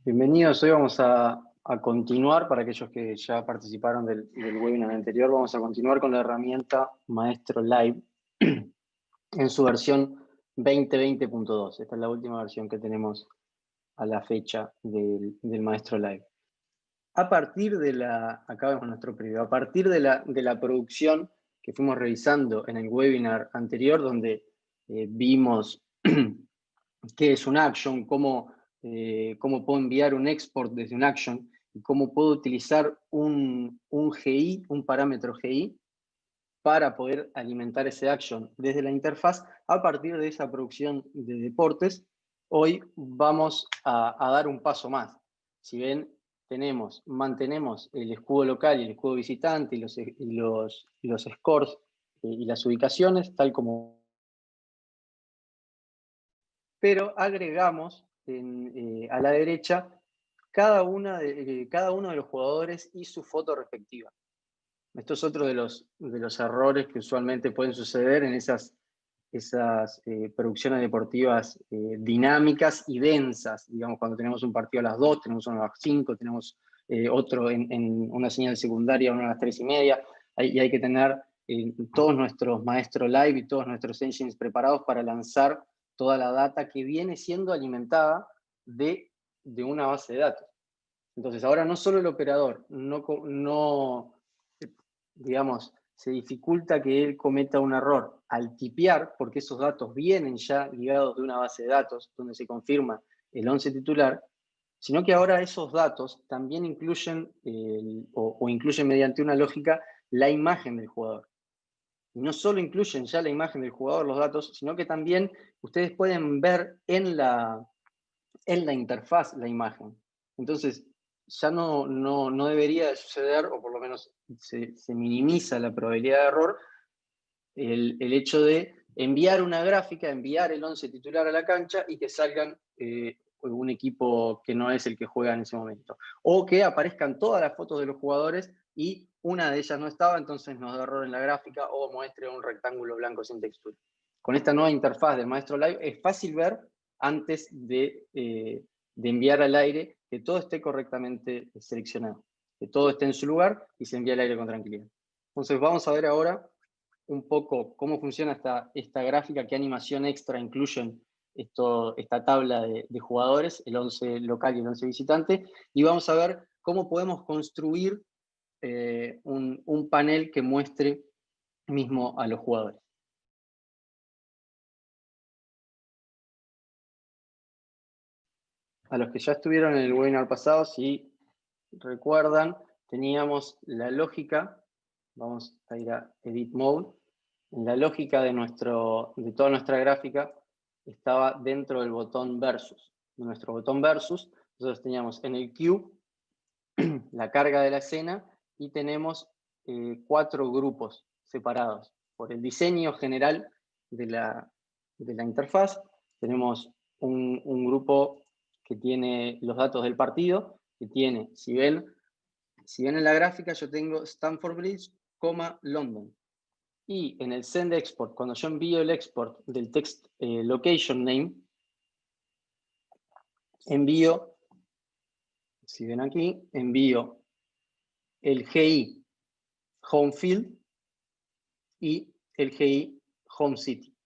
Bienvenidos, hoy vamos a continuar, para aquellos que ya participaron del webinar anterior, vamos a continuar con la herramienta Maestro Live en su versión 2020.2. Esta es la última versión que tenemos a la fecha del Maestro Live. A partir de acá vemos nuestro preview, a partir de la producción que fuimos revisando en el webinar anterior, donde vimos qué es un action, cómo puedo enviar un export desde un action y cómo puedo utilizar un GI, un parámetro GI, para poder alimentar ese action desde la interfaz. A partir de esa producción de deportes, hoy vamos a dar un paso más. Si ven, mantenemos el escudo local y el escudo visitante y los scores y las ubicaciones, tal como, pero agregamos a la derecha cada uno de los jugadores y su foto respectiva. Esto es otro de los errores que usualmente pueden suceder en esas producciones deportivas dinámicas y densas. Digamos, cuando tenemos un partido a las 2, tenemos uno a las 5, tenemos otro en una señal secundaria, uno a las 3:30, y hay que tener todos nuestros Maestro Live y todos nuestros engines preparados para lanzar toda la data que viene siendo alimentada de una base de datos. Entonces, ahora no solo el operador digamos, se dificulta que él cometa un error al tipear, porque esos datos vienen ya ligados de una base de datos donde se confirma el 11 titular, sino que ahora esos datos también incluyen, o incluyen mediante una lógica, la imagen del jugador. Y no solo incluyen ya la imagen del jugador, los datos, sino que también ustedes pueden ver en la interfaz la imagen. Entonces, ya no debería de suceder, o por lo menos se minimiza la probabilidad de error, el hecho de enviar una gráfica, enviar el 11 titular a la cancha y que salgan un equipo que no es el que juega en ese momento. O que aparezcan todas las fotos de los jugadores y una de ellas no estaba, entonces nos da error en la gráfica o muestre un rectángulo blanco sin textura. Con esta nueva interfaz del Maestro Live es fácil ver antes de enviar al aire que todo esté correctamente seleccionado, que todo esté en su lugar y se envía al aire con tranquilidad. Entonces vamos a ver ahora un poco cómo funciona esta gráfica, qué animación extra incluyen esta tabla de jugadores, el 11 local y el 11 visitante, y vamos a ver cómo podemos construir un panel que muestre mismo a los jugadores. A los que ya estuvieron en el webinar pasado, si recuerdan, teníamos la lógica, vamos a ir a Edit Mode, en la lógica de toda nuestra gráfica estaba dentro del botón Versus. De nuestro botón Versus, nosotros teníamos en el Cube la carga de la escena y tenemos 4 grupos separados por el diseño general de la interfaz. Tenemos un grupo que tiene los datos del partido, que tiene, si ven en la gráfica yo tengo Stamford Bridge, London. Y en el Send Export, cuando yo envío el export del text location name, envío, si ven aquí, envío el GI Home Field y el GI Home City.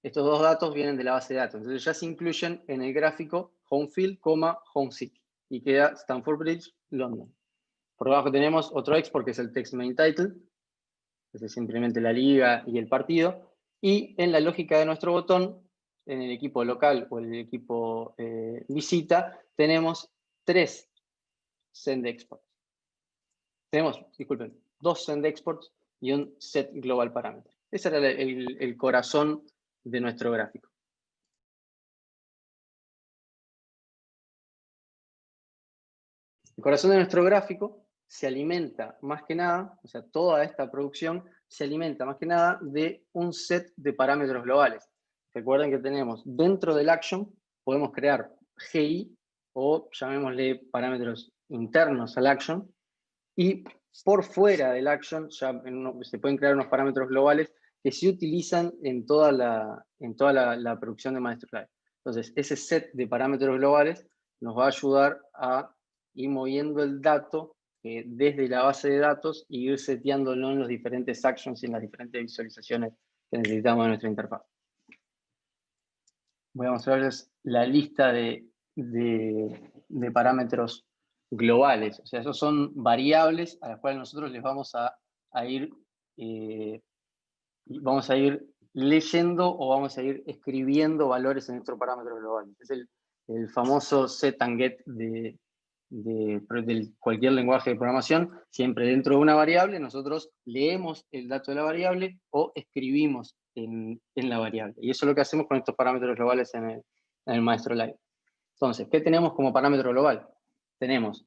Estos dos datos vienen de la base de datos, entonces ya se incluyen en el gráfico Home Field, Home City, y queda Stamford Bridge, London. Por debajo tenemos otro export que es el text main title, que es simplemente la liga y el partido, y en la lógica de nuestro botón, en el equipo local o el equipo visita, tenemos 3 send exports. Tenemos, disculpen, 2 send exports y un set global parameter. Ese era el corazón de nuestro gráfico. El corazón de nuestro gráfico se alimenta más que nada, o sea, toda esta producción se alimenta más que nada de un set de parámetros globales. Recuerden que tenemos dentro del action, podemos crear GI o llamémosle parámetros internos al action, y por fuera del action ya se pueden crear unos parámetros globales que se utilizan en toda la producción de Maestro Live. Entonces, ese set de parámetros globales nos va a ayudar a ir moviendo el dato desde la base de datos y ir seteándolo en los diferentes actions y en las diferentes visualizaciones que necesitamos de nuestra interfaz. Voy a mostrarles la lista de parámetros globales. O sea, esos son variables a las cuales nosotros les vamos a ir leyendo o vamos a ir escribiendo valores en nuestros parámetros globales. Es el famoso set and get de cualquier lenguaje de programación. Siempre dentro de una variable nosotros leemos el dato de la variable o escribimos en la variable. Y eso es lo que hacemos con estos parámetros globales en el Maestro Live. Entonces, ¿qué tenemos como parámetro global? Tenemos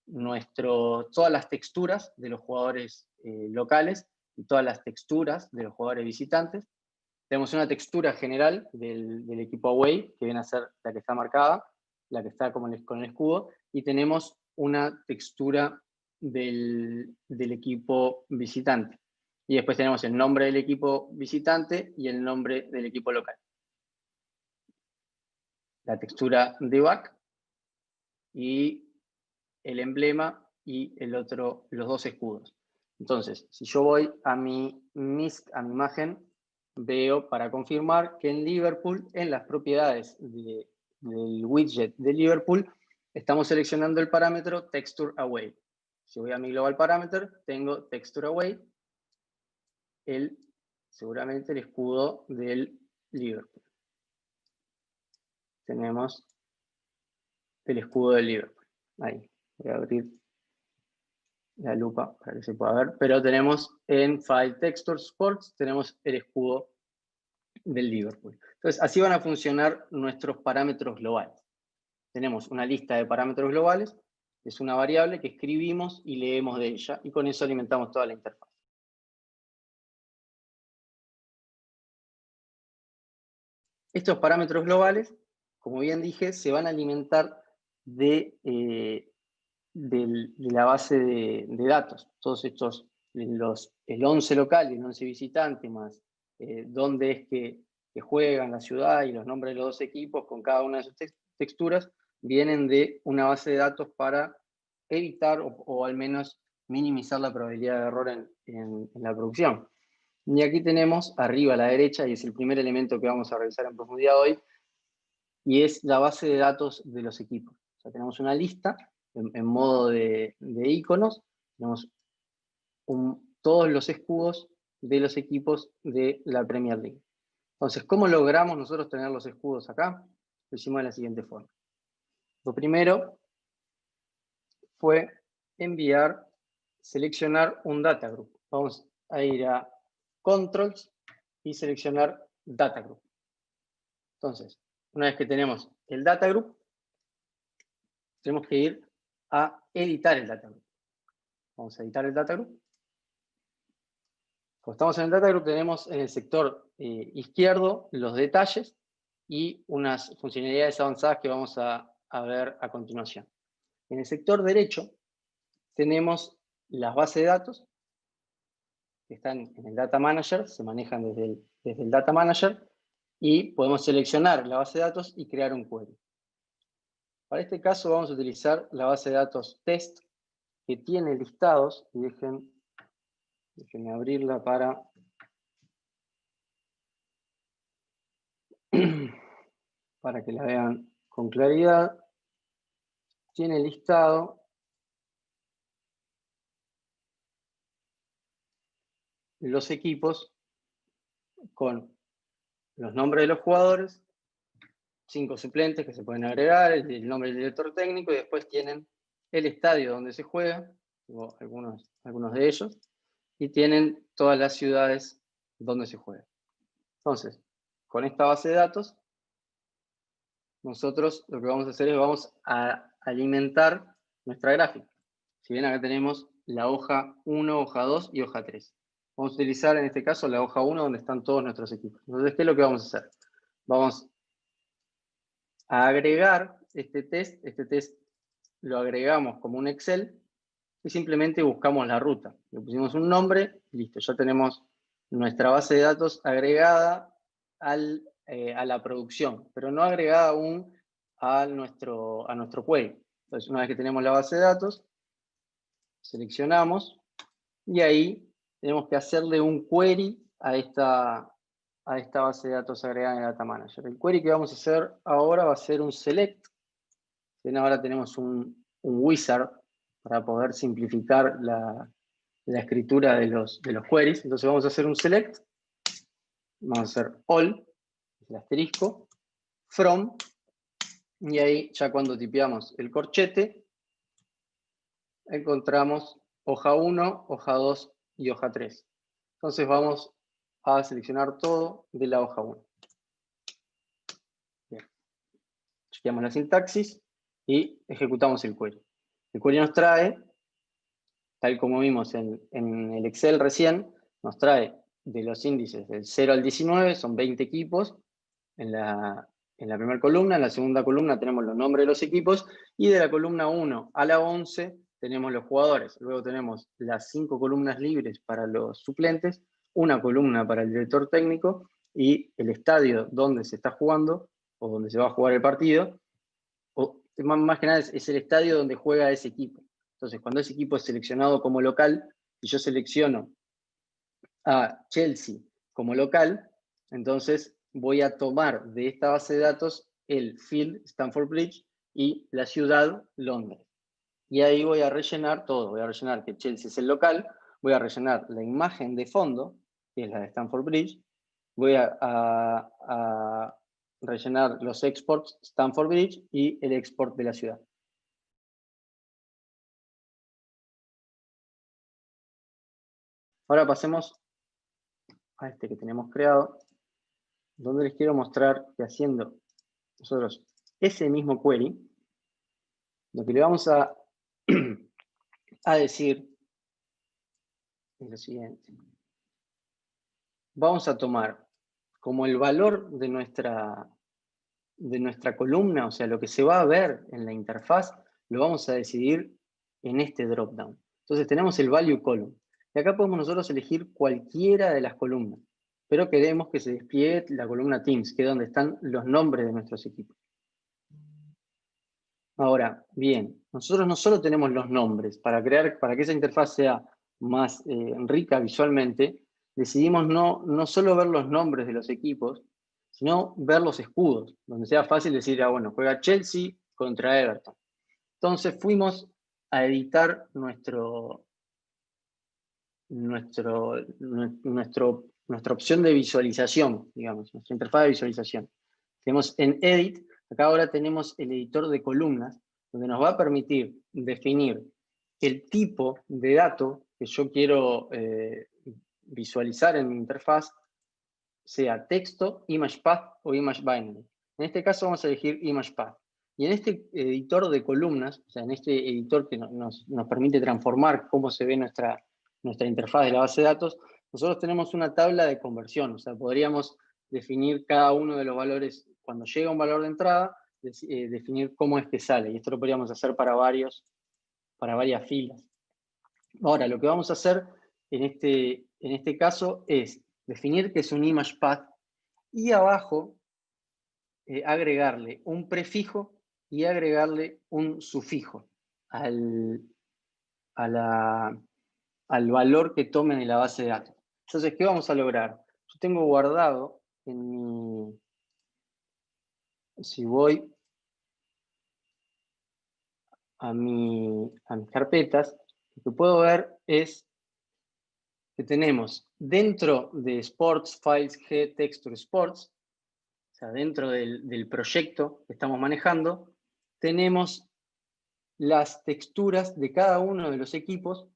todas las texturas de los jugadores locales y todas las texturas de los jugadores visitantes. Tenemos una textura general del equipo away, que viene a ser la que está marcada, la que está con el escudo, y tenemos una textura del equipo visitante. Y después tenemos el nombre del equipo visitante y el nombre del equipo local. La textura de back y el emblema y los dos escudos. Entonces, si yo voy a mi imagen, veo para confirmar que en Liverpool, en las propiedades del widget de Liverpool, estamos seleccionando el parámetro Texture Away. Si voy a mi Global Parameter, tengo Texture Away, seguramente el escudo del Liverpool. Tenemos el escudo del Liverpool. Ahí, voy a abrir la lupa para que se pueda ver, pero tenemos en File Texture Sports, tenemos el escudo del Liverpool. Entonces, así van a funcionar nuestros parámetros globales. Tenemos una lista de parámetros globales, es una variable que escribimos y leemos de ella, y con eso alimentamos toda la interfaz. Estos parámetros globales, como bien dije, se van a alimentar de la base de datos. Todos estos, el 11 local y el 11 visitante, más dónde es que juegan la ciudad y los nombres de los dos equipos con cada una de sus texturas, vienen de una base de datos para evitar o al menos minimizar la probabilidad de error en la producción. Y aquí tenemos arriba a la derecha, y es el primer elemento que vamos a revisar en profundidad hoy, y es la base de datos de los equipos. O sea, tenemos una lista en modo de iconos, tenemos todos los escudos de los equipos de la Premier League. Entonces, ¿cómo logramos nosotros tener los escudos acá? Lo hicimos de la siguiente forma. Lo primero fue seleccionar un data group. Vamos a ir a Controls y seleccionar Data Group. Entonces, una vez que tenemos el Data Group, tenemos que ir a editar el Data Group. Vamos a editar el Data Group. Como estamos en el Data Group, tenemos en el sector izquierdo los detalles y unas funcionalidades avanzadas que vamos a ver a continuación. En el sector derecho tenemos las bases de datos que están en el Data Manager, se manejan desde el Data Manager, y podemos seleccionar la base de datos y crear un query. Para este caso vamos a utilizar la base de datos test, que tiene listados, y déjenme abrirla para que la vean con claridad. Tiene listado los equipos con los nombres de los jugadores, 5 suplentes que se pueden agregar, el nombre del director técnico, y después tienen el estadio donde se juega, o algunos de ellos, y tienen todas las ciudades donde se juega. Entonces, con esta base de datos, nosotros lo que vamos a hacer es vamos a alimentar nuestra gráfica. Si bien acá tenemos la hoja 1, hoja 2 y hoja 3. Vamos a utilizar en este caso la hoja 1 donde están todos nuestros equipos. Entonces, ¿qué es lo que vamos a hacer? Vamos a agregar este test lo agregamos como un Excel y simplemente buscamos la ruta. Le pusimos un nombre y listo, ya tenemos nuestra base de datos agregada a la producción, pero no agregada aún a nuestro query. Entonces, una vez que tenemos la base de datos, seleccionamos y ahí tenemos que hacerle un query a esta base de datos agregada en el Data Manager. El query que vamos a hacer ahora va a ser un select. Bien, ahora tenemos un wizard para poder simplificar la escritura de los queries. Entonces vamos a hacer un select, vamos a hacer all, el asterisco, from, y ahí ya cuando tipeamos el corchete, encontramos hoja 1, hoja 2 y hoja 3. Entonces vamos a seleccionar todo de la hoja 1. Bien. Chequeamos la sintaxis y ejecutamos el query. El query nos trae, tal como vimos en el Excel recién, nos trae de los índices del 0 al 19, son 20 equipos. En la primera columna, en la segunda columna tenemos los nombres de los equipos, y de la columna 1 a la 11 tenemos los jugadores. Luego tenemos las 5 columnas libres para los suplentes, una columna para el director técnico, y el estadio donde se está jugando, o donde se va a jugar el partido, o más que nada es el estadio donde juega ese equipo. Entonces, cuando ese equipo es seleccionado como local, y yo selecciono a Chelsea como local, entonces voy a tomar de esta base de datos el field Stamford Bridge y la ciudad Londres. Y ahí voy a rellenar todo. Voy a rellenar que Chelsea es el local, voy a rellenar la imagen de fondo, que es la de Stamford Bridge, voy a rellenar los exports Stamford Bridge y el export de la ciudad. Ahora pasemos a este que tenemos creado, donde les quiero mostrar que haciendo nosotros ese mismo query, lo que le vamos a decir es lo siguiente. Vamos a tomar como el valor de nuestra columna, o sea, lo que se va a ver en la interfaz, lo vamos a decidir en este dropdown. Entonces tenemos el value column. Y acá podemos nosotros elegir cualquiera de las columnas, pero queremos que se despliegue la columna Teams, que es donde están los nombres de nuestros equipos. Ahora, bien, nosotros no solo tenemos los nombres, para que esa interfaz sea más rica visualmente, decidimos no solo ver los nombres de los equipos, sino ver los escudos, donde sea fácil decir, bueno, juega Chelsea contra Everton. Entonces fuimos a editar nuestra opción de visualización, digamos, nuestra interfaz de visualización. Tenemos en Edit, acá ahora tenemos el editor de columnas, donde nos va a permitir definir el tipo de dato que yo quiero visualizar en mi interfaz, sea texto, image path o image binary. En este caso vamos a elegir image path. Y en este editor de columnas, o sea, en este editor que nos permite transformar cómo se ve nuestra interfaz de la base de datos, nosotros tenemos una tabla de conversión. O sea, podríamos definir cada uno de los valores, cuando llega un valor de entrada, definir cómo es que sale. Y esto lo podríamos hacer para varias filas. Ahora, lo que vamos a hacer en este caso es definir que es un image path y abajo agregarle un prefijo y agregarle un sufijo al valor que tomen en la base de datos. Entonces, ¿qué vamos a lograr? Yo tengo guardado en mi... Si voy a mis carpetas, lo que puedo ver es que tenemos dentro de Sports Files G Texture Sports, o sea, dentro del proyecto que estamos manejando, tenemos las texturas de cada uno de los equipos,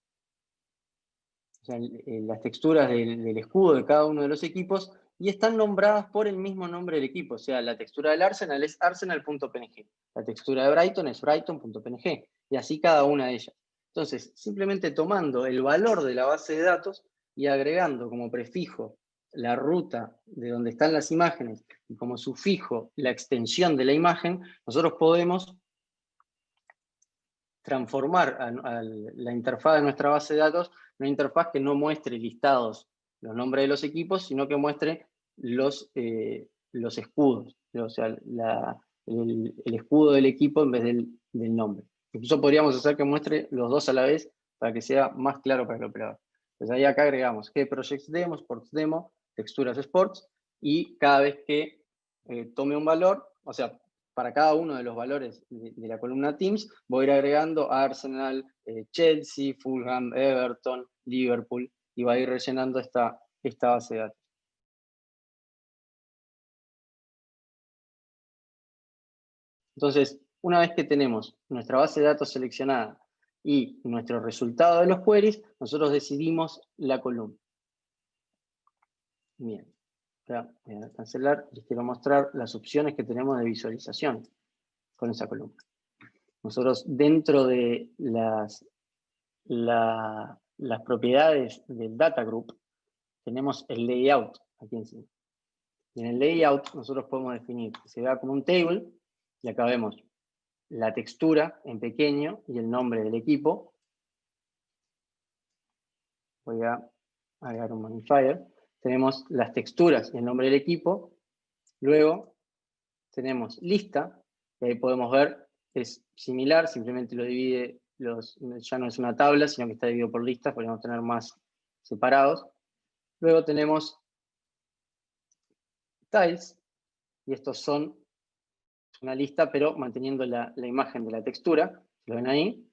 o sea, las texturas del escudo de cada uno de los equipos, y están nombradas por el mismo nombre del equipo. O sea, la textura del Arsenal es arsenal.png, la textura de Brighton es brighton.png, y así cada una de ellas. Entonces, simplemente tomando el valor de la base de datos y agregando como prefijo la ruta de donde están las imágenes y como sufijo la extensión de la imagen, nosotros podemos transformar a la interfaz de nuestra base de datos en una interfaz que no muestre listados los nombres de los equipos, sino que muestre los escudos, o sea, el escudo del equipo en vez del nombre. Incluso podríamos hacer que muestre los dos a la vez para que sea más claro para el operador. Entonces ahí acá agregamos Projects Demo, Sports Demo, Texturas Sports, y cada vez que tome un valor, o sea, para cada uno de los valores de la columna Teams, voy a ir agregando Arsenal, Chelsea, Fulham, Everton, Liverpool, y va a ir rellenando esta base de datos. Entonces, una vez que tenemos nuestra base de datos seleccionada y nuestro resultado de los queries, nosotros decidimos la columna. Bien, ahora voy a cancelar y les quiero mostrar las opciones que tenemos de visualización con esa columna. Nosotros dentro de las propiedades del data group tenemos el layout aquí encima. Y en el layout nosotros podemos definir que se vea como un table, y acá vemos la textura en pequeño y el nombre del equipo. Voy a agregar un magnifier. Tenemos las texturas y el nombre del equipo. Luego tenemos lista, que ahí podemos ver, es similar, simplemente lo divide, ya no es una tabla, sino que está dividido por listas, podríamos tener más separados. Luego tenemos tiles, y estos son una lista, pero manteniendo la imagen de la textura, lo ven ahí.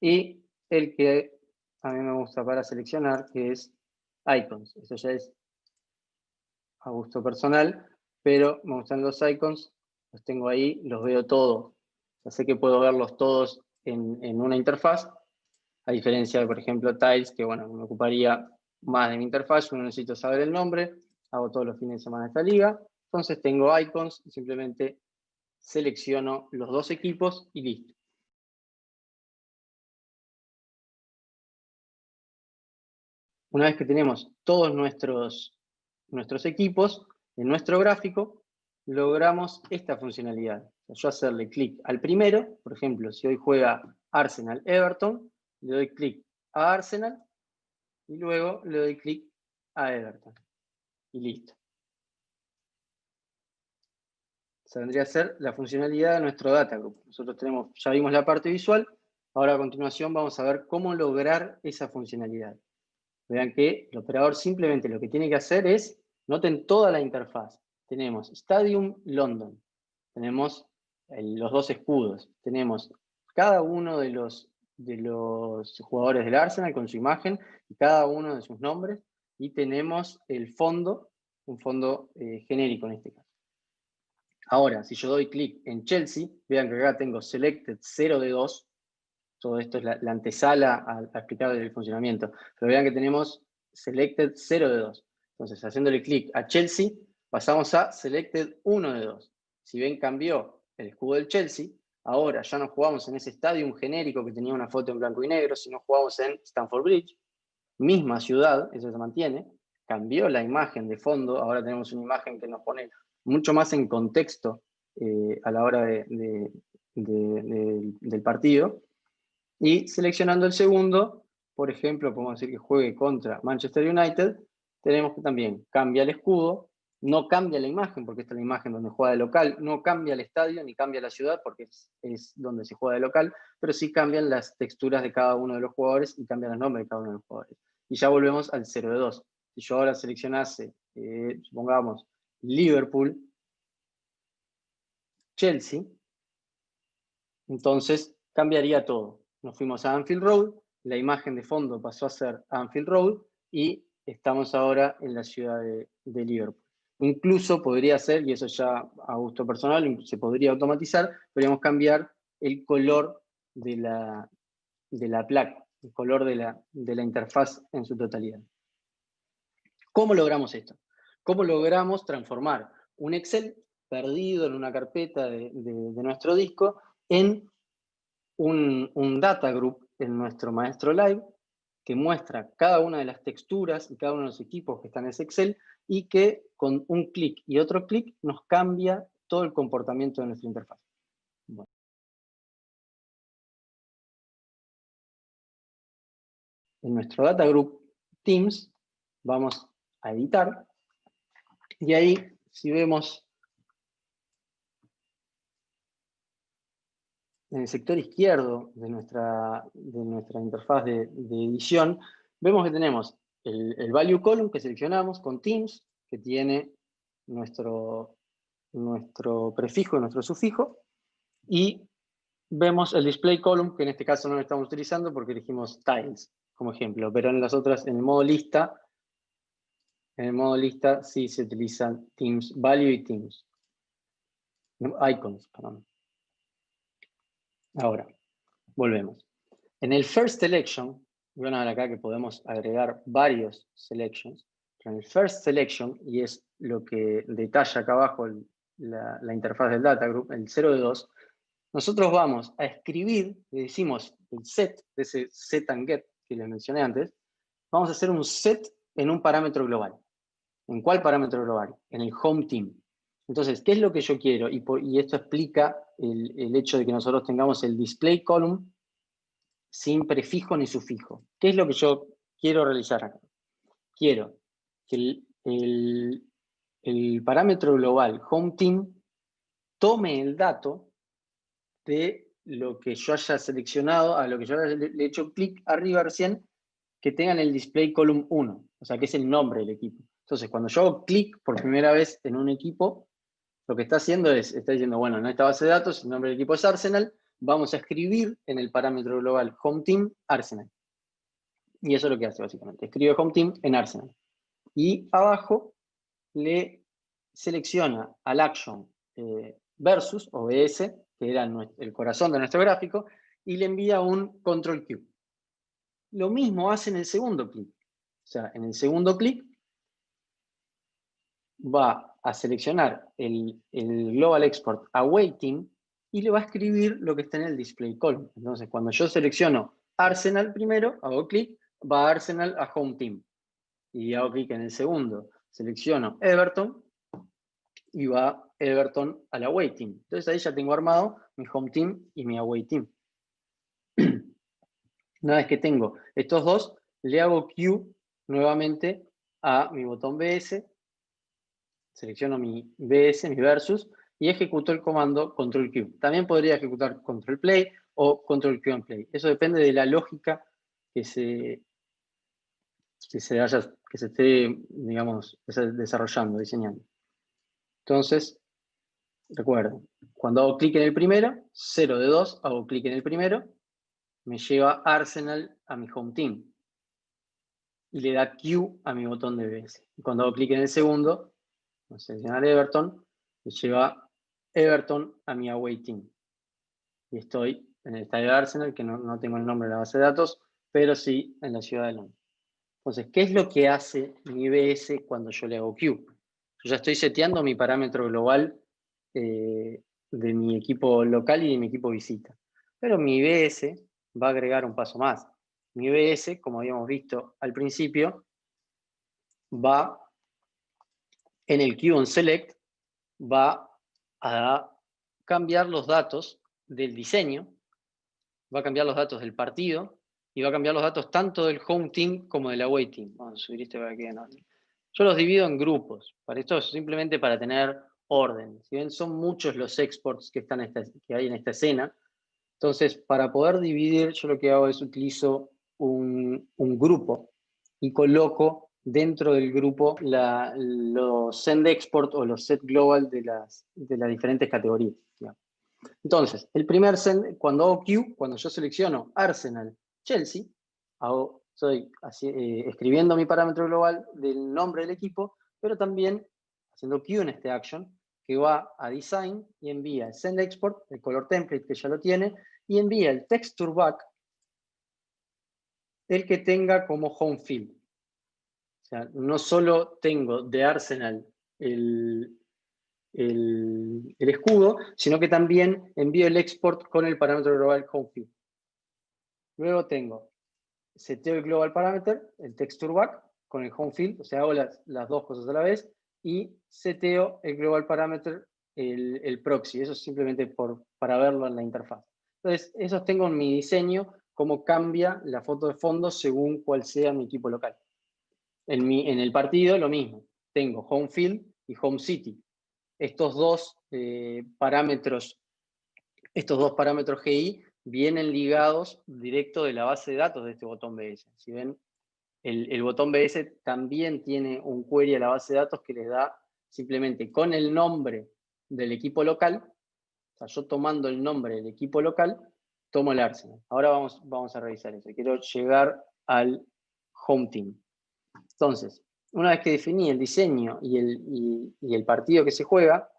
Y el que a mí me gusta para seleccionar, que es icons. Eso ya es a gusto personal, pero me gustan los icons, los tengo ahí, los veo todos. Ya sé que puedo verlos todos en una interfaz, a diferencia de, por ejemplo, Tiles, que bueno, me ocuparía más de mi interfaz, yo no necesito saber el nombre, hago todos los fines de semana esta liga, entonces tengo icons y simplemente selecciono los dos equipos y listo. Una vez que tenemos todos nuestros equipos, en nuestro gráfico, logramos esta funcionalidad. Yo hacerle clic al primero, por ejemplo, si hoy juega Arsenal-Everton, le doy clic a Arsenal y luego le doy clic a Everton. Y listo. Esa vendría a ser la funcionalidad de nuestro data group. Nosotros ya vimos la parte visual, ahora a continuación vamos a ver cómo lograr esa funcionalidad. Vean que el operador simplemente lo que tiene que hacer es, noten toda la interfaz. Tenemos Stadium London, tenemos los dos escudos, tenemos cada uno de los jugadores del Arsenal con su imagen y cada uno de sus nombres, y tenemos el fondo, un fondo genérico en este caso. Ahora, si yo doy clic en Chelsea, vean que acá tengo Selected 0 de 2, todo esto es la antesala a explicar el funcionamiento, pero vean que tenemos Selected 0 de 2. Entonces, haciéndole clic a Chelsea, pasamos a Selected 1 de 2. Si ven, cambió el escudo del Chelsea, ahora ya no jugamos en ese estadio genérico que tenía una foto en blanco y negro, sino jugamos en Stamford Bridge, misma ciudad, eso se mantiene, cambió la imagen de fondo, ahora tenemos una imagen que nos pone mucho más en contexto a la hora del partido. Y seleccionando el segundo, por ejemplo, podemos decir que juegue contra Manchester United, tenemos que también cambia el escudo, no cambia la imagen, porque esta es la imagen donde juega de local, no cambia el estadio ni cambia la ciudad, porque es donde se juega de local, pero sí cambian las texturas de cada uno de los jugadores y cambian los nombres de cada uno de los jugadores. Y ya volvemos al 0 de 2. Si yo ahora seleccionase, supongamos, Liverpool, Chelsea, entonces cambiaría todo. Nos fuimos a Anfield Road, la imagen de fondo pasó a ser Anfield Road y estamos ahora en la ciudad de Liverpool. Incluso podría ser, y eso ya a gusto personal, se podría automatizar, podríamos cambiar el color de la placa, el color de la interfaz en su totalidad. ¿Cómo logramos esto? ¿Cómo logramos transformar un Excel perdido en una carpeta de nuestro disco en un data group en nuestro Maestro Live que muestra cada una de las texturas y cada uno de los equipos que están en ese Excel y que con un clic y otro clic nos cambia todo el comportamiento de nuestra interfaz? Bueno. En nuestro data group Teams vamos a editar y ahí, si vemos en el sector izquierdo de nuestra interfaz de edición, vemos que tenemos el value column que seleccionamos con teams, que tiene nuestro prefijo y nuestro sufijo, y vemos el display column, que en este caso no lo estamos utilizando porque elegimos tiles como ejemplo, pero en las otras, en el modo lista sí se utilizan teams value y teams. Icons, perdón. Ahora, volvemos. En el first selection, van a ver acá que podemos agregar varios selections, pero en el first selection, y es lo que detalla acá abajo la interfaz del data group, el 0 de 2, nosotros vamos a escribir, le decimos el set, de ese set and get que les mencioné antes, vamos a hacer un set en un parámetro global. ¿En cuál parámetro global? En el home team. Entonces, ¿qué es lo que yo quiero? Y esto explica el hecho de que nosotros tengamos el display column sin prefijo ni sufijo. ¿Qué es lo que yo quiero realizar acá? Quiero que el parámetro global home team tome el dato de lo que yo haya seleccionado, a lo que yo le he hecho clic arriba recién, que tengan el display column 1, o sea, que es el nombre del equipo. Entonces, cuando yo hago clic por primera vez en un equipo, lo que está haciendo está diciendo, bueno, en esta base de datos, el nombre del equipo es Arsenal, vamos a escribir en el parámetro global home team Arsenal. Y eso es lo que hace básicamente. Escribe home team en Arsenal. Y abajo le selecciona al action versus, o BS, que era el corazón de nuestro gráfico, y le envía un control Q. Lo mismo hace en el segundo clic. O sea, en el segundo clic va a seleccionar el Global Export Away Team y le va a escribir lo que está en el display column. Entonces, cuando yo selecciono Arsenal primero, hago clic, va a Arsenal a Home Team. Y hago clic en el segundo, selecciono Everton y va Everton al Away Team. Entonces ahí ya tengo armado mi Home Team y mi Away Team. Una vez que tengo estos dos, le hago Q nuevamente a mi botón BS, selecciono mi BS, mi versus, y ejecuto el comando control Q. También podría ejecutar control play o control Q and play. Eso depende de la lógica que se esté, digamos, desarrollando, diseñando. Entonces, recuerden, cuando hago clic en el primero, 0 de 2, hago clic en el primero, me lleva Arsenal a mi home team. Y le da Q a mi botón de BS. Y cuando hago clic en el segundo, seleccionar Everton, me lleva Everton a mi away team. Y estoy en el estadio de Arsenal, que no tengo el nombre de la base de datos, pero sí en la ciudad de Londres. Entonces, ¿qué es lo que hace mi BS cuando yo le hago Q? Yo ya estoy seteando mi parámetro global de mi equipo local y de mi equipo visita. Pero mi BS va a agregar un paso más. Mi BS, como habíamos visto al principio, va en el Q on Select, va a cambiar los datos del diseño, va a cambiar los datos del partido y va a cambiar los datos tanto del home team como del away team. Vamos a subir este para que vean. Yo los divido en grupos. Para esto es simplemente para tener orden. Si bien son muchos los exports que hay en esta escena, entonces para poder dividir, yo lo que hago es utilizo un grupo y coloco dentro del grupo los send export o los set global de las diferentes categorías. Digamos. Entonces, el primer send, cuando hago Q, cuando yo selecciono Arsenal, Chelsea, estoy escribiendo mi parámetro global del nombre del equipo, pero también haciendo Q en este action, que va a Design y envía el Send Export, el color template que ya lo tiene, y envía el Texture Back, el que tenga como home field. O sea, no solo tengo de Arsenal el escudo, sino que también envío el export con el parámetro global home field. Luego tengo, seteo el global parameter, el texture back, con el home field, o sea, hago las dos cosas a la vez, y seteo el global parameter, el proxy. Eso es simplemente para verlo en la interfaz. Entonces, esos tengo en mi diseño, cómo cambia la foto de fondo según cuál sea mi equipo local. En el partido, lo mismo. Tengo home field y home city. Estos dos parámetros estos dos parámetros GI vienen ligados directo de la base de datos de este botón BS. Si ven, el botón BS también tiene un query a la base de datos que les da simplemente con el nombre del equipo local. O sea, yo tomando el nombre del equipo local, tomo el Arsenal. Ahora vamos a revisar eso. Quiero llegar al Home Team. Entonces, una vez que definí el diseño y el partido que se juega,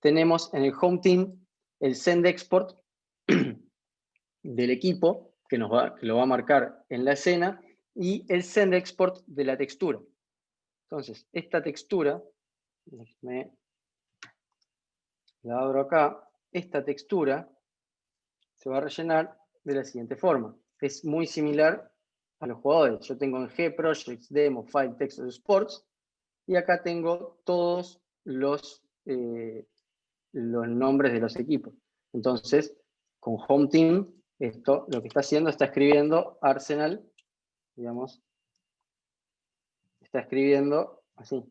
tenemos en el Home Team el Send Export del equipo, que lo va a marcar en la escena, y el Send Export de la textura. Entonces, esta textura, la abro acá, esta textura se va a rellenar de la siguiente forma. Es muy similar a los jugadores. Yo tengo en G, Projects, Demo, File, Text, Sports, y acá tengo todos los nombres de los equipos. Entonces, con Home Team, esto lo que está haciendo, está escribiendo Arsenal, digamos, está escribiendo así.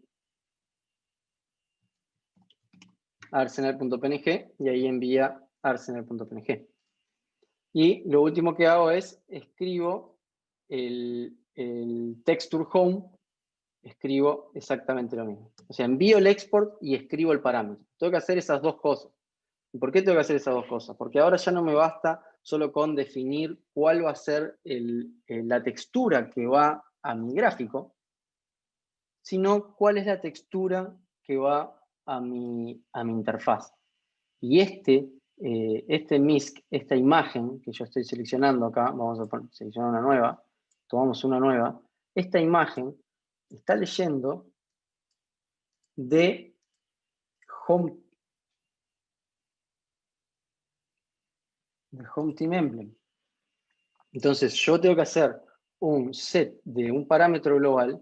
Arsenal.png y ahí envía arsenal.png. Y lo último que hago es escribo el texture home, escribo exactamente lo mismo. O sea, envío el export y escribo el parámetro. Tengo que hacer esas dos cosas. ¿Y por qué tengo que hacer esas dos cosas? Porque ahora ya no me basta solo con definir cuál va a ser la textura que va a mi gráfico, sino cuál es la textura que va a mi interfaz. Y este MISC, esta imagen que yo estoy seleccionando acá, vamos a seleccionar una nueva, tomamos una nueva, esta imagen está leyendo de Home Team Emblem. Entonces yo tengo que hacer un set de un parámetro global,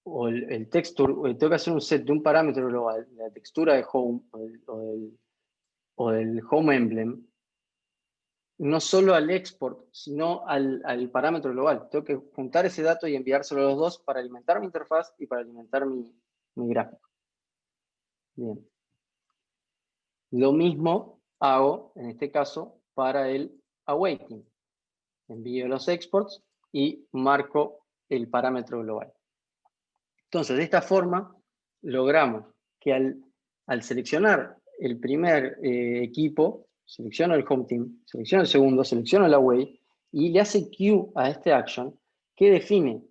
o el texture, tengo que hacer un set de un parámetro global, la textura de Home o del Home Emblem, no solo al export, sino al parámetro global. Tengo que juntar ese dato y enviárselo a los dos para alimentar mi interfaz y para alimentar mi gráfico. Bien. Lo mismo hago, en este caso, para el awaiting. Envío los exports y marco el parámetro global. Entonces, de esta forma, logramos que al seleccionar el primer equipo, selecciono el home team, selecciono el segundo, selecciono el away, y le hace queue a este action que define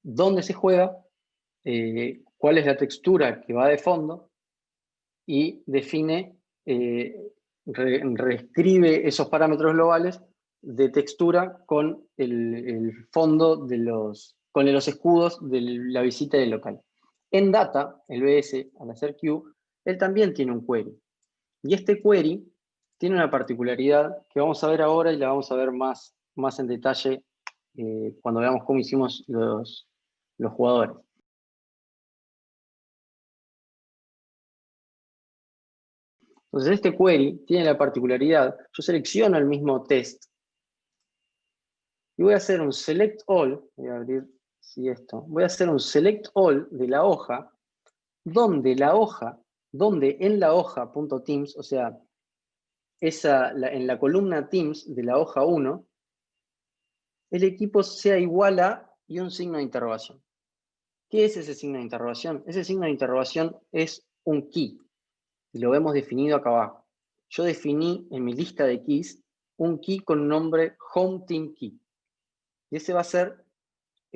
dónde se juega, cuál es la textura que va de fondo, y define, reescribe esos parámetros globales de textura con el fondo con los escudos de la visita del local. En data, el BS, al hacer queue, él también tiene un query. Y este query tiene una particularidad que vamos a ver ahora y la vamos a ver más en detalle cuando veamos cómo hicimos los jugadores. Entonces este query tiene la particularidad, yo selecciono el mismo test y voy a hacer un select all, voy a abrir voy a hacer un select all de la hoja, donde en la hoja.teams, o sea, en la columna teams de la hoja 1, el equipo sea igual a y un signo de interrogación. ¿Qué es ese signo de interrogación? Ese signo de interrogación es un key, y lo vemos definido acá abajo. Yo definí en mi lista de keys un key con nombre Home Team Key. Y ese va a ser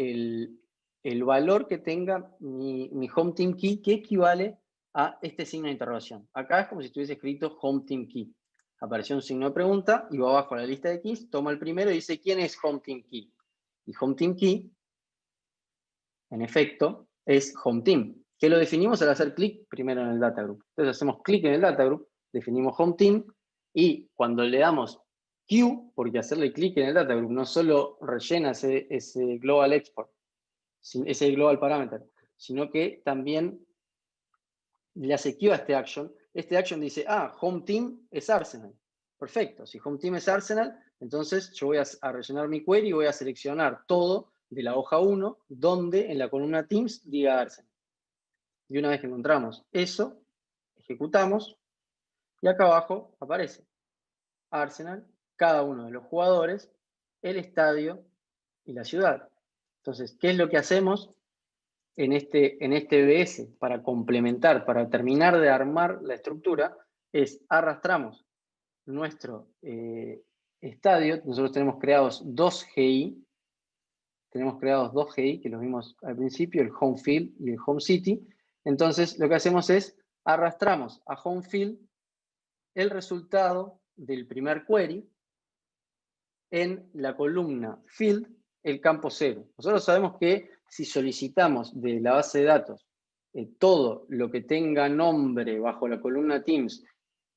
el valor que tenga mi Home Team Key, que equivale a este signo de interrogación. Acá es como si estuviese escrito Home Team Key. Apareció un signo de pregunta y va abajo a la lista de keys, toma el primero y dice ¿quién es Home Team Key? Y Home Team Key, en efecto, es Home Team, que lo definimos al hacer clic primero en el data group. Entonces hacemos clic en el data group, definimos Home Team, y cuando le damos Q, porque hacerle clic en el data group no solo rellena ese global export, ese global parameter, sino que también le hace Q a este action dice, Home Team es Arsenal. Perfecto, si Home Team es Arsenal, entonces yo voy a rellenar mi query y voy a seleccionar todo de la hoja 1, donde en la columna Teams diga Arsenal. Y una vez que encontramos eso, ejecutamos, Y acá abajo aparece Arsenal, cada uno de los jugadores, el estadio y la ciudad. Entonces, ¿qué es lo que hacemos en este BS para complementar, para terminar de armar la estructura? Es arrastramos nuestro estadio. Nosotros tenemos creados dos GI, que los vimos al principio, el home field y el home city. Entonces, lo que hacemos es arrastramos a home field el resultado del primer query en la columna field, el campo 0. Nosotros sabemos que si solicitamos de la base de datos todo lo que tenga nombre bajo la columna Teams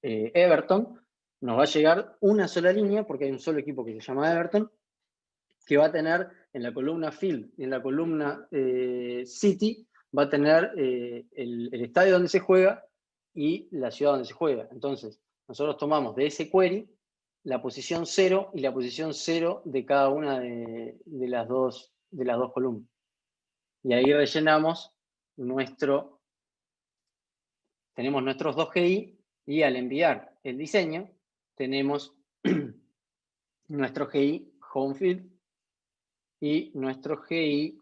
Everton, nos va a llegar una sola línea, porque hay un solo equipo que se llama Everton, que va a tener en la columna field y en la columna city, va a tener el estadio donde se juega y la ciudad donde se juega. Entonces, nosotros tomamos de ese query la posición 0 y la posición 0 de cada una de las dos columnas. Y ahí rellenamos tenemos nuestros dos GI, y al enviar el diseño tenemos nuestro GI home field y nuestro GI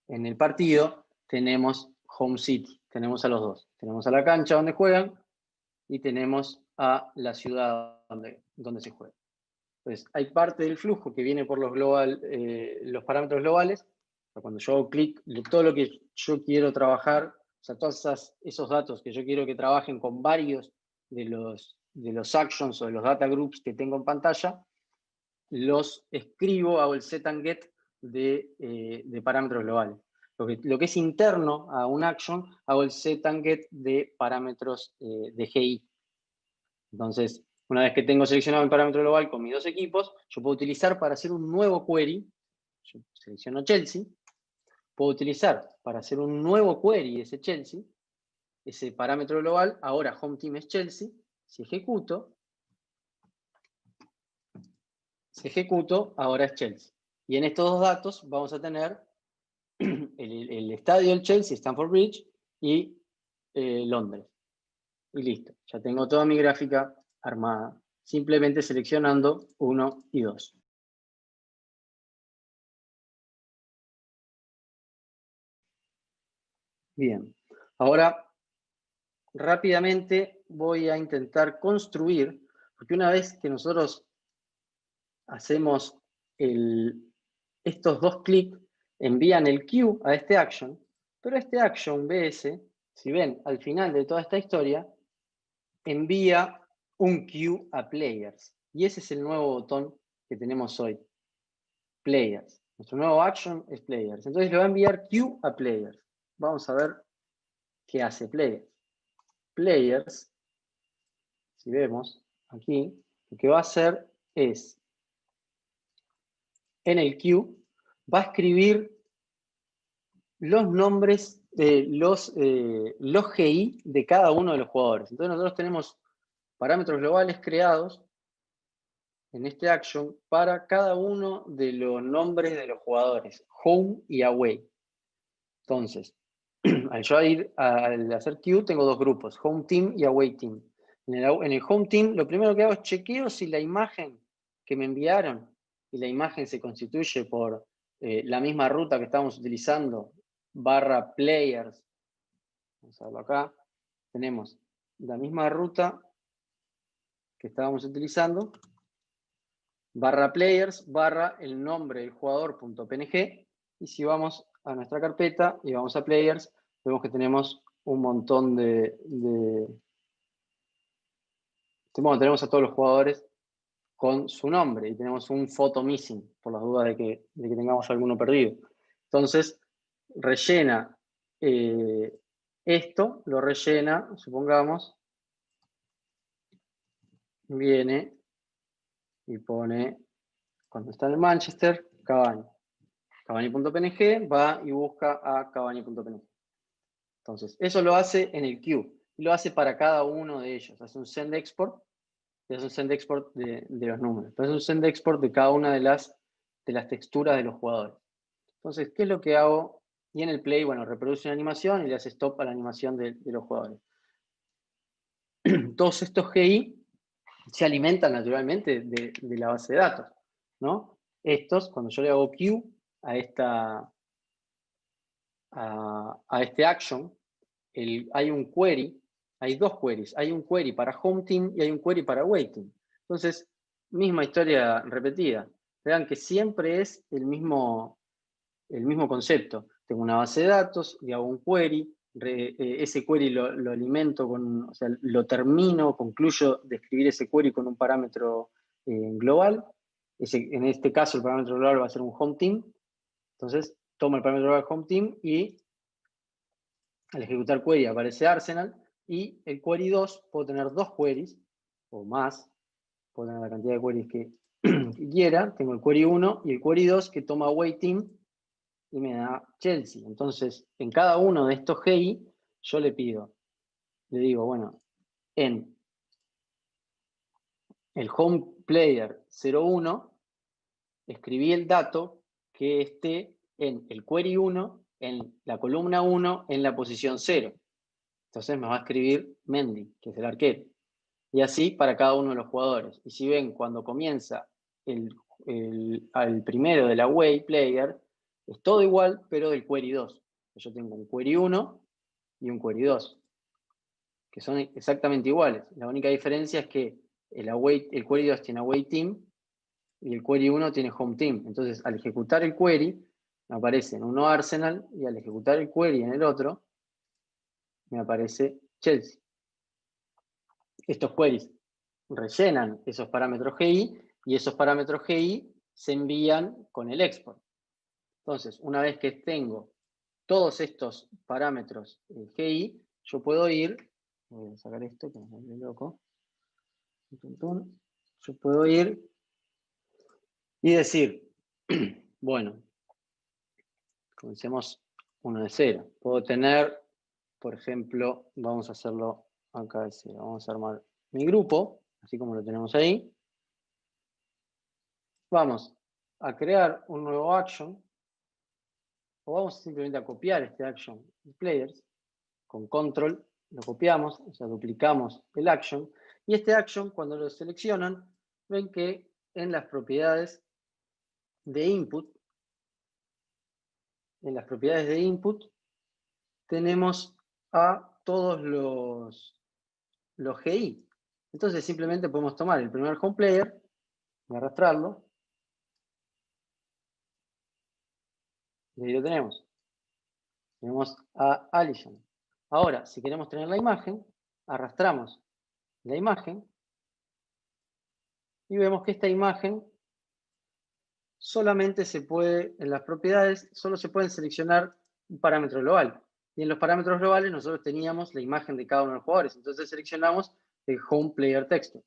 en el partido tenemos home city. Tenemos a los dos. Tenemos a la cancha donde juegan y tenemos a la ciudad donde se juega. Entonces, hay parte del flujo que viene por los parámetros globales. O sea, cuando yo hago clic, todo lo que yo quiero trabajar, o sea, todos esos datos que yo quiero que trabajen con varios de los actions o de los data groups que tengo en pantalla, los escribo, hago el set and get de parámetros globales. Lo que es interno a un action, hago el set and get de parámetros de GI. Entonces, una vez que tengo seleccionado el parámetro global con mis dos equipos, yo puedo utilizar para hacer un nuevo query, yo selecciono Chelsea, puedo utilizar para hacer un nuevo query de ese Chelsea, ese parámetro global, ahora home team es Chelsea, si ejecuto, ahora es Chelsea. Y en estos dos datos vamos a tener el estadio del Chelsea, Stamford Bridge, y Londres. Y listo, ya tengo toda mi gráfica armada, simplemente seleccionando 1 y 2. Bien, ahora rápidamente voy a intentar construir, porque una vez que nosotros hacemos estos dos clics, envían el queue a este action, pero este action BS, si ven al final de toda esta historia, envía un queue a players. Y ese es el nuevo botón que tenemos hoy, players. Nuestro nuevo action es players. Entonces le va a enviar queue a players. Vamos a ver qué hace players. Players, si vemos aquí, lo que va a hacer es, en el queue, va a escribir los nombres de los GI de cada uno de los jugadores. Entonces nosotros tenemos parámetros globales creados en este action para cada uno de los nombres de los jugadores, home y away. Entonces, al hacer queue tengo dos grupos, home team y away team. En el home team, lo primero que hago es chequeo si la imagen que me enviaron, y la imagen se constituye por la misma ruta que estamos utilizando, /players. Vamos a verlo acá. Tenemos la misma ruta que estábamos utilizando, /players, el nombre del jugador.png, y si vamos a nuestra carpeta y vamos a players, vemos que tenemos un montón bueno, tenemos a todos los jugadores con su nombre y tenemos un photo missing, por las dudas de que tengamos alguno perdido. Entonces, rellena esto, lo rellena, supongamos, viene y pone, cuando está en el Manchester, Cavani. Cavani.png, va y busca a Cavani.png. Entonces, eso lo hace en el queue. Y lo hace para cada uno de ellos. Hace un send export y hace un send export de los números. Entonces, un send export de cada una de las texturas de los jugadores. Entonces, ¿qué es lo que hago? Y en el play, bueno, reproduce una animación y le hace stop a la animación de los jugadores. todos estos GI se alimentan naturalmente de la base de datos, ¿no? Estos, cuando yo le hago queue a este action, hay un query, hay dos queries, hay un query para home team y hay un query para away team. Entonces, misma historia repetida. Vean que siempre es el mismo concepto. Tengo una base de datos, le hago un query, ese query lo alimento o sea, lo termino, concluyo de escribir ese query con un parámetro global. En este caso, el parámetro global va a ser un home team. Entonces, tomo el parámetro global home team y al ejecutar query aparece Arsenal, y el query 2, puedo tener dos queries o más, puedo tener la cantidad de queries que quiera. Tengo el query 1 y el query 2 que toma away team y me da Chelsea. Entonces, en cada uno de estos GI, yo le digo, bueno, en el home player 01, escribí el dato que esté en el query 1, en la columna 1, en la posición 0. Entonces me va a escribir Mendy, que es el arquero. Y así para cada uno de los jugadores. Y si ven, cuando comienza al primero del away player, es todo igual, pero del query 2. Yo tengo un query 1 y un query 2, que son exactamente iguales. La única diferencia es que el query 2 tiene away team y el query 1 tiene home team. Entonces, al ejecutar el query, me aparece en uno Arsenal, y al ejecutar el query en el otro, me aparece Chelsea. Estos queries rellenan esos parámetros GI, y esos parámetros GI se envían con el export. Entonces, una vez que tengo todos estos parámetros GI, yo puedo ir, voy a sacar esto que me vuelve loco, yo puedo ir y decir, bueno, comencemos uno de cero. Puedo tener, por ejemplo, vamos a hacerlo acá de cero. Vamos a armar mi grupo, así como lo tenemos ahí. Vamos a crear un nuevo action, o vamos simplemente a copiar este action de players. Con control lo copiamos, o sea, duplicamos el action. Y este action, cuando lo seleccionan, ven que en las propiedades de input, tenemos a todos los GI. Entonces simplemente podemos tomar el primer home player y arrastrarlo. Y ahí lo tenemos. Tenemos a Alisson. Ahora, si queremos tener la imagen, arrastramos la imagen y vemos que esta imagen solamente se puede, en las propiedades, solo se puede seleccionar un parámetro global. Y en los parámetros globales nosotros teníamos la imagen de cada uno de los jugadores. Entonces seleccionamos el home player texture.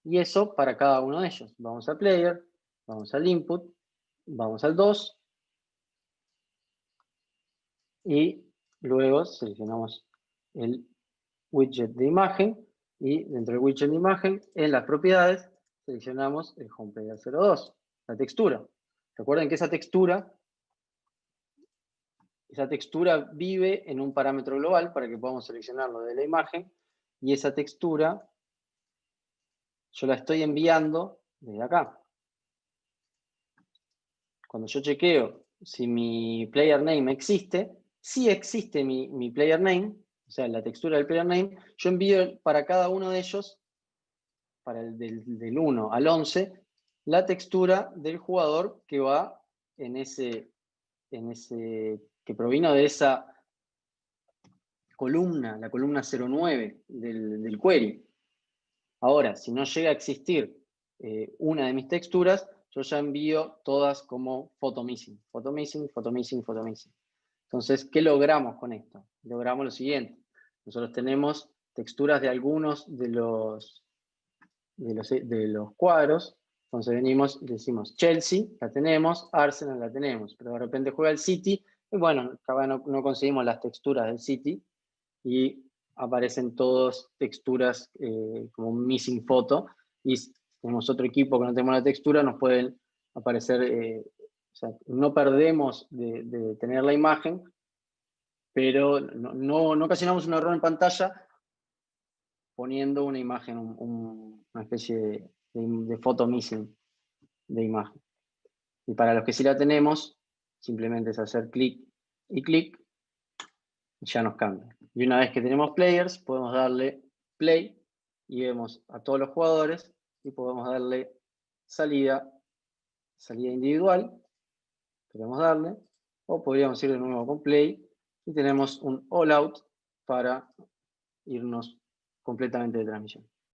Y eso para cada uno de ellos. Vamos al player, vamos al input, vamos al 2, y luego seleccionamos el widget de imagen, y dentro del widget de imagen, en las propiedades, seleccionamos el home player 02, la textura. Recuerden que esa textura vive en un parámetro global para que podamos seleccionarlo de la imagen, y esa textura yo la estoy enviando desde acá. Cuando yo chequeo si mi player name existe, si existe mi player name, o sea, la textura del player name, yo envío para cada uno de ellos, para el del 1 al 11, la textura del jugador que va que provino de esa columna, la columna 09 del query. Ahora, si no llega a existir una de mis texturas, yo ya envío todas como photo missing, photo missing, photo missing, photo missing. Entonces, ¿qué logramos con esto? Logramos lo siguiente. Nosotros tenemos texturas de algunos de los cuadros. Entonces venimos y decimos Chelsea, la tenemos, Arsenal la tenemos, pero de repente juega el City, y bueno, acá no conseguimos las texturas del City, y aparecen todas texturas como missing photo, y si tenemos otro equipo que no tenemos la textura, nos pueden aparecer, o sea, no perdemos de tener la imagen, pero no ocasionamos un error en pantalla poniendo una imagen, una especie de foto missing de imagen. Y para los que sí la tenemos, simplemente es hacer clic y clic, y ya nos cambia. Y una vez que tenemos players, podemos darle play y vemos a todos los jugadores y podemos darle salida individual, podemos darle, o podríamos ir de nuevo con play y tenemos un all out para irnos completamente de transmisión.